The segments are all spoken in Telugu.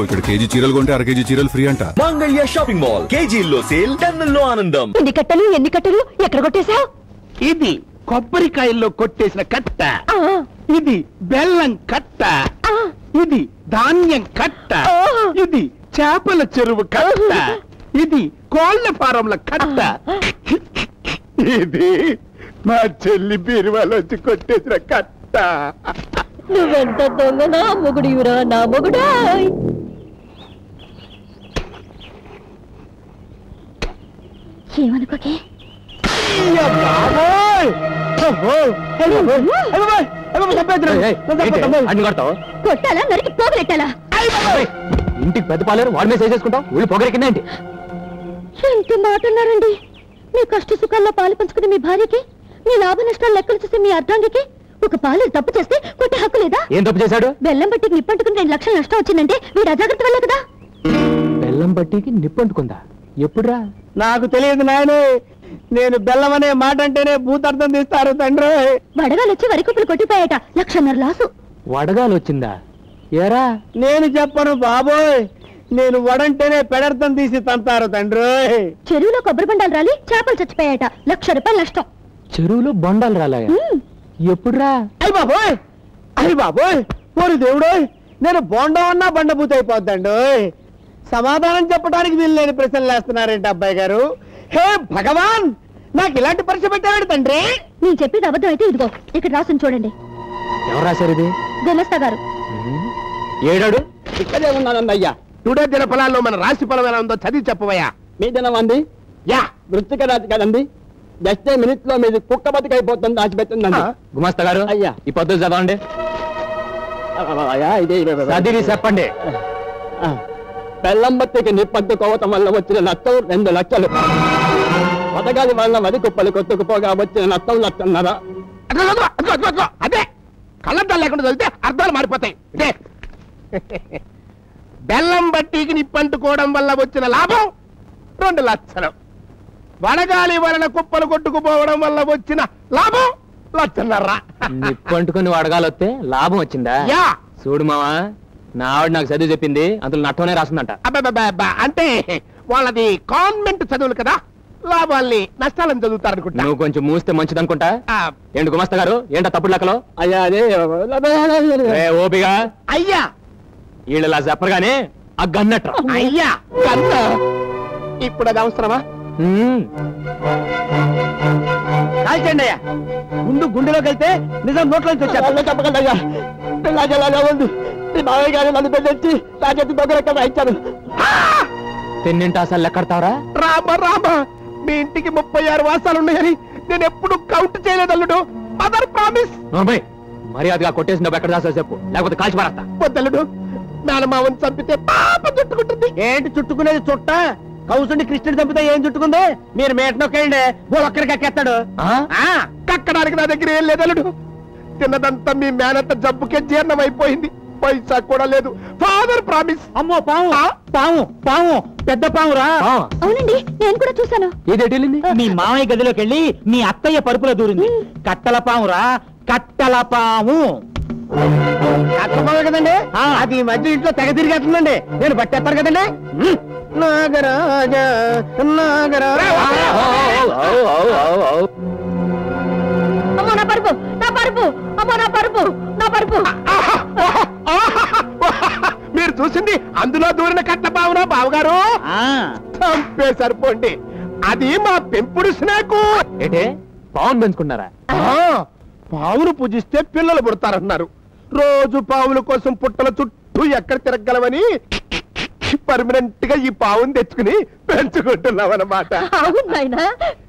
ఇక్కడ కేజీ చీరలు కొంటే అర కేజీ చీరలు ఫ్రీ అంట. మంగళ్య షాపింగ్ మాల్ కేజీల్లో సేల్, టన్నుల్లో ఆనందం. ఎన్ని కట్టలు ఎక్కడ కొట్టేశావు? ఇది కొబ్బరికాయల్లో కొట్టేసిన కట్ట, ఇది బెల్లం కట్ట, ఇది ధాన్యం కట్ట, ఇది చేపల చెరువు కట్ట, ఇది కోళ్ల ఫారంల కట్ట, ఇది మా చెల్లి బీరువాలో వచ్చి కొట్టేసిన కట్ట. నువ్వెంత దొంగ నా మొగుడివిరా నా మొగుడా. ఏమనుకోకే. కొట్టాలా నరికి పోగలెట్టాలా? ఇంటికి పెద్ద పాలేరు వాడి మీద చేసుకుంటాం, ఊళ్ళు పొగరెక్కిందేంటి? ఎంత మాటన్నారండి. మీ కష్ట సుఖాల్లో పాలు పంచుకుని మీ భార్యకి, మీ లాభ నష్టాలు లెక్కలు చూసి మీ అర్ధాంగికి ఒక పాలు తప్పు చేస్తే కొట్టే హక్కు లేదా? ఏం తప్పు చేశాడు? బెల్లం బట్టికి నిప్పంటుకుని 2 లక్షలు నష్టం వచ్చిందంటే వీడు అజాగ్రత్త వల్లే కదా. బెల్లం బట్టికి నిప్పంటుకుందా? ఎప్పుడురా? నాకు తెలియదు నాయనే. నేను బెల్లం అనే మాట అంటేనే భూతార్థం తీస్తారు తండ్రి. వడగాలు వచ్చి వరి కుప్పలు కొట్టిపోయాట, 1.5 లక్షలు లాసు. వడగాలు వచ్చిందా? ఏరా నేను చెప్పను బాబోయ్, నేను వడంటేనే పెడర్థం తీసి తంతారు తండ్రి. చెరువులో కొబ్బరి బండాలు రాలి చేపలు చచ్చిపోయాట, 1 లక్ష రూపాయలు నష్టం. చెరువులో బండాలు రాలాయా? ఎప్పుడురా? అయ్య బాబోయ్ పోరు దేవుడు, నేను బోండం అన్నా బండబూత అయిపోద్దండి. సమాధానం చెప్పడానికి వీలు లేని ప్రశ్నలు వేస్తున్నారేంటి అబ్బాయి గారు? హే భగవాన్, నాకు ఇలాంటి పరీక్ష పెట్టాడు తండ్రి. నేను చెప్పేది అబద్ధం అయితే ఇదిగో ఇక్కడ రాసుని చూడండి. ఎవరు రాశారు ఇది? గుమస్తా గారు. ఏడాడు? ఇక్కడే ఉన్నానందయ్యా. టుడే దిన ఫలాల్లో మన రాశి ఫలం ఎలా ఉందో చదివి చెప్పవయ్యా. మీ దినం అంది యా వృత్తిక రాశి కదండి. జస్ట్ మినిట్ లో మీది కుక్క బతికైపోతుంది, దాచిపెట్టిందండి. గుమస్తా గారు అయ్యా ఈ పద్ధతి చదవండి. చదివి చెప్పండి. బెల్లం బత్తికి నిప్పంటుకోవటం వల్ల వచ్చిన నష్టం 2 లక్షలు. పథకాల వల్ల వరి కుప్పలు కొట్టుకుపోగా వచ్చిన నష్టం 1.5 లక్షలు. అదే కళ్ళద్దాలు లేకుండా చదివితే అర్థాలు మారిపోతాయి. బెల్లం బట్టికి నిప్పంటుకోవడం వల్ల వచ్చిన లాభం 2 లక్షలు. వడగాలి వలన కుప్పలు కొట్టుకుపోవడం వల్ల వచ్చిన లాభం 1.5 లక్షలు. నిప్పంటుకుని వడగాలు వస్తే లాభం వచ్చిందా? చూడు మావా, నా ఆవిడ నాకు చదువు చెప్పింది, అందులో నట్టనే రాస్తుందంట. అంటే వాళ్ళది కాన్వెంట్ చదువులు కదా, లాభాల్ని నష్టాలను చదువుతారనుకుంటా. నువ్వు కొంచెం మూస్తే మంచిది అనుకుంటా. ఏంటి గుమస్తా గారు, ఏంటా తప్పుడు లెక్కలో? అయ్యా అదే ఓపిగా అయ్యా, వీళ్ళు ఇలా చెప్పరుగానే అగ్గన్నట్టు. అయ్యా ఇప్పుడు అది అవసరమా? కాల్చండి అయ్యా, గుండు గుండెలోకి వెళ్తే నిజం నోట్లోంచి వచ్చారు. చెప్పకండి అయ్యా, ఉంది మావయ్య గారు నన్ను పెళ్ళొచ్చి నా చేతి దగ్గర ఇచ్చారు. తిన్నింటి అసలు లెక్కడతావరా? రామ మీ ఇంటికి 36 వాసాలు ఉన్నాయని నేను ఎప్పుడు కౌంట్ చేయలేదు అల్లుడు. Mother promise. మర్యాదగా కొట్టేసిన డబ్బు ఎక్కడ దాసా చెప్పు, లేకపోతే కాల్చి పారేస్తా. వద్దల్లుడు, మేనమావని చంపితే పాప చుట్టుకుంటుంది. ఏంటి చుట్టుకునేది? చుట్ట కౌసుని కృష్ణుడు చంపితే ఏం చుట్టుకుంది? మీరు మేటనొక్కండి, ఒక్కరికి కక్కేస్తాడు. కక్కడానికి నా దగ్గర ఏం లేదు అల్లుడు. తిన్నదంతా మీ మేనత్త జబ్బుకే జీర్ణం అయిపోయింది, పైసా కూడా లేదు. Father promise. అమ్మో పాము పాము పాము, పెద్ద పామురా. అవునండి, నేను కూడా చూశాను. ఏదేటెళ్ళింది? మీ మామయ్య గదిలోకి వెళ్ళి మీ అత్తయ్య పరుపులో దూరింది. కట్టల పామురా, కట్టల పాము. కట్టపాము కదండి, అది ఈ మధ్య ఇంట్లో తెగ తిరిగేస్తుందండి. నేను పట్టేస్తారు కదండి. నాగరాజ నాగరాజ. అమ్మో నా పరుపు, నా పరుపు, అమ్మో నా పరుపు, నా పరుపు. మీరు చూసింది అందులో దూరిన కట్ట పావునా బావగారు? చంపేసరిపోండి, అది మా పెంపుడు స్నేకు. ఏంటే పావును పెంచుకున్నారా? పావును పూజిస్తే పిల్లలు పుడతారన్నారు. రోజు పావుల కోసం పుట్టల చుట్టూ ఎక్కడ తిరగలవని పర్మనెంట్ గా ఈ పావును తెచ్చుకుని పెంచుకుంటున్నాం అన్నమాట. అవునాయనా,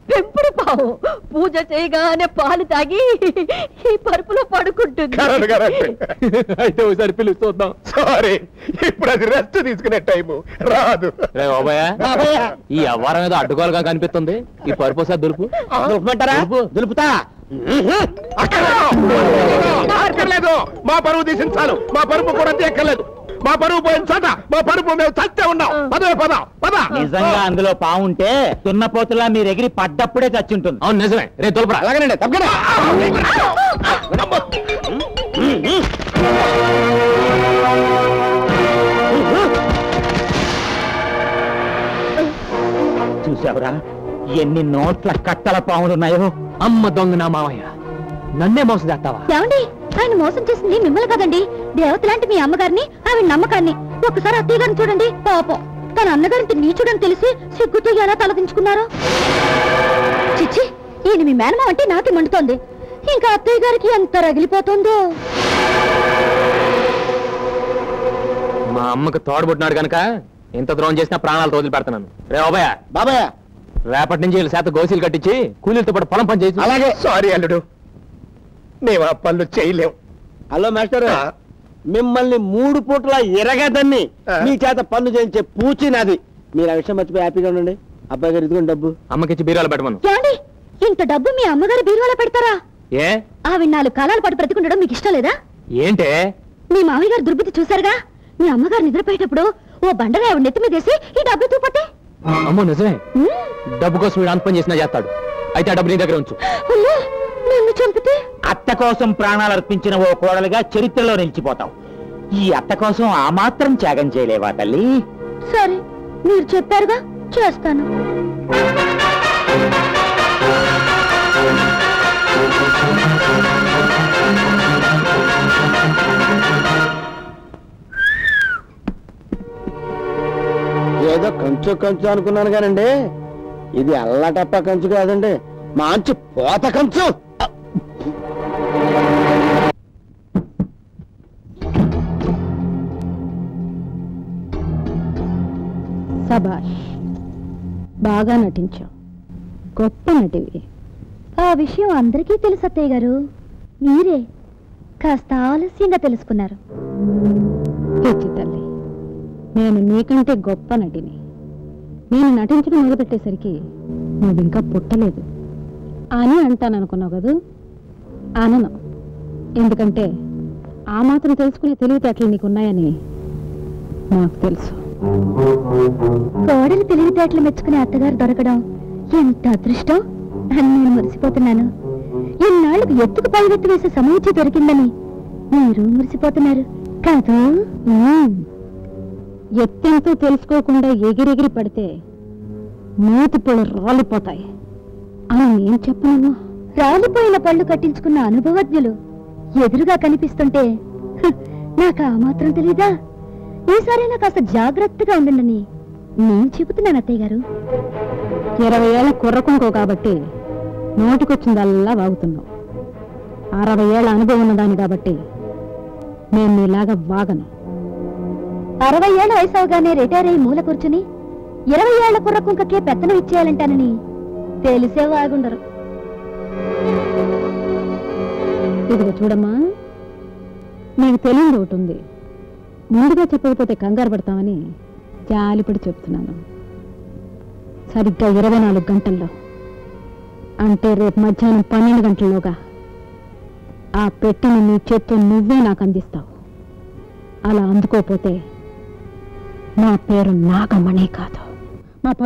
పెంపుడు పావు పూజ చేయగానే పాలు తాగి ఈ పరుపులో పడుకుంటుంది. అయితే ఒకసారి పిలుస్తుందాం. సారీ, ఇప్పుడు అది రెస్ట్ తీసుకునే టైము రాదు. ఈ అవ్వారం ఏదో అడ్డుకోలుగా కనిపిస్తుంది. ఈ పరుపు ఒకసారి దులుపు. దులుపుతా. అక్కర్లేదు, మా పరువు తీసించాలు. మా పరుపు కూడా తీయక్కర్లేదు. మా పరువు పోయిన చోట మా పరుపు మేము చచ్చే ఉన్నాం. పద. నిజంగా అందులో పావుంటే తున్నపోతులా మీరు ఎగిరి పడ్డప్పుడే చచ్చుంటుంది. అవును నిజమే, రేపు తులపరా. అలాగేనండి, తప్పకుండా. చూసావురా ఎన్ని నోట్ల కట్టల పాములున్నాయో. అమ్మ దొంగ నా మావయ్య, నన్నే మోసం చేస్తావా? ఏమండి, ఆయన మోసం చేసింది మిమ్మల్ని కదండి, దేవత లాంటి మీ అమ్మగారిని, ఆవిడ నమ్మకాన్ని. ఒకసారి అత్తయ్య గారిని చూడండి, పాపం తన అన్నగారింటి నీచుడని తెలిసి సిగ్గుతో ఎలా తలదించుకున్నారో. చిచ్చి, ఈయన మీ మేనమావ అంటే నాకే మండుతోంది, ఇంకా అత్తయ్య గారికి ఎంత రగిలిపోతుందో. మా అమ్మకు తోడబుట్టినాడు గనక ఎంత ద్రోహం చేసినా ప్రాణాలు వదిలి పెడతాను. రే బాబాయ్, బాబాయ్ రేపటి నుంచి వీళ్ళ శాత గోసీలు కట్టించి కూలీలతో పాటు పొలం పని చేసి. అలాగే. సారీ అల్లుడు, మేము ఆ పనులు చేయలేం. హలో మాస్టర్, మిమ్మల్ని 3 పూట్ల ఎరగదని మీ చేత పనులు చేయించే పూచి నాది. మీరు ఆ విషయం మర్చిపోయి హ్యాపీగా ఉండండి. అబ్బాయి గారు ఇదిగోండి డబ్బు. అమ్మకిచ్చి బీరాలు పెట్టమను. ఏమండి, ఇంత డబ్బు మీ అమ్మగారి బీరువాలో పెడతారా? ఏ ఆవిడ 4 కాలాల పాటు బ్రతికుండడం మీకు ఇష్టం లేదా? ఏంటే మీ మామయ్య గారు దుర్బుద్ధి చూశారుగా, మీ అమ్మగారు నిద్రపోయేటప్పుడు ఓ బండగా ఆవిడ నెత్తి మీదేసి ఈ డబ్బు తూపట్టే. అమ్మో నిజమే, డబ్బు కోసం వీడు అంత పని చేసినా చేస్తాడు. అయితే ఆ డబ్బు నీ దగ్గర ఉంచు. నన్ను చంపితే అత్త కోసం ప్రాణాలు అర్పించిన ఓ కోడలుగా చరిత్రలో నిలిచిపోతావు. ఈ అత్త కోసం ఆ మాత్రం త్యాగం చేయలేవా తల్లి? సరే, మీరు చెప్పారుగా, చేస్తాను. ఏదో కంచు కంచు అనుకున్నాను కానండి, ఇది అల్లటప్ప కంచు కాదండి, మంచి పోత కంచు. సబాష్, బాగా నటించావు, గొప్ప నటివి. ఆ విషయం అందరికీ తెలుసు అత్తయ్య గారు, మీరే కాస్త ఆలస్యంగా తెలుసుకున్నారు. పిచ్చి తల్లి, నేను నీకంటే గొప్ప నటిని. నేను నటించడం మొదలుపెట్టేసరికి నువ్వు ఇంకా పుట్టలేదు అని అంటాననుకున్నావు కదూ? అనను, ఎందుకంటే ఆ మాత్రం తెలుసుకునే తెలివితేటలు నీకున్నాయని నాకు తెలుసు. కోడలు తెలివితేటలు మెచ్చుకునే అత్తగారు దొరకడం ఎంత అదృష్టం అని నేను మురిసిపోతున్నాను. ఎన్నాళ్ళకు ఎత్తుకు పైవెత్తు వేసే సమూచి దొరికిందని మీరు మురిసిపోతున్నారు కాదు? ఎత్తెంతో తెలుసుకోకుండా ఎగిరెగిరి పడితే మూతిపళ్ళు రాలిపోతాయి అని నేను చెప్పను. రాలిపోయిన పళ్ళు కట్టించుకున్న అనుభవజ్ఞులు ఎదురుగా కనిపిస్తుంటే నాకు ఆ మాత్రం తెలీదా? ఈసారైనా కాస్త జాగ్రత్తగా ఉండండి నేను చెబుతున్నాను అత్తయ్య గారు. 20 ఏళ్ల కుర్రకుంకో కాబట్టి నోటికొచ్చిందల్లా వాగుతున్నావు. 60 ఏళ్ల అనుభవం ఉన్నదాన్ని కాబట్టి నేను నీలాగా వాగను. 60 ఏళ్ల వయసు అవగానే రిటైర్ అయ్యి మూల కూర్చుని 20 ఏళ్ల కుర్రకుంకకే పెత్తనం ఇచ్చేయాలంటానని తెలిసే వాగుండరు. ఇదిగో చూడమ్మా, నీకు తెలియదు ఒకటి ఉంది, ముందుగా చెప్పకపోతే కంగారు పడతామని జాలిపడి చెప్తున్నాను. సరిగ్గా 24 గంటల్లో, అంటే రేపు మధ్యాహ్నం 12 గంటల్లోగా ఆ పెట్టెను నీ చేత్తో నువ్వే నాకు అందిస్తావు. అలా అందుకోపోతే నా పేరు నాగమణి కాదు.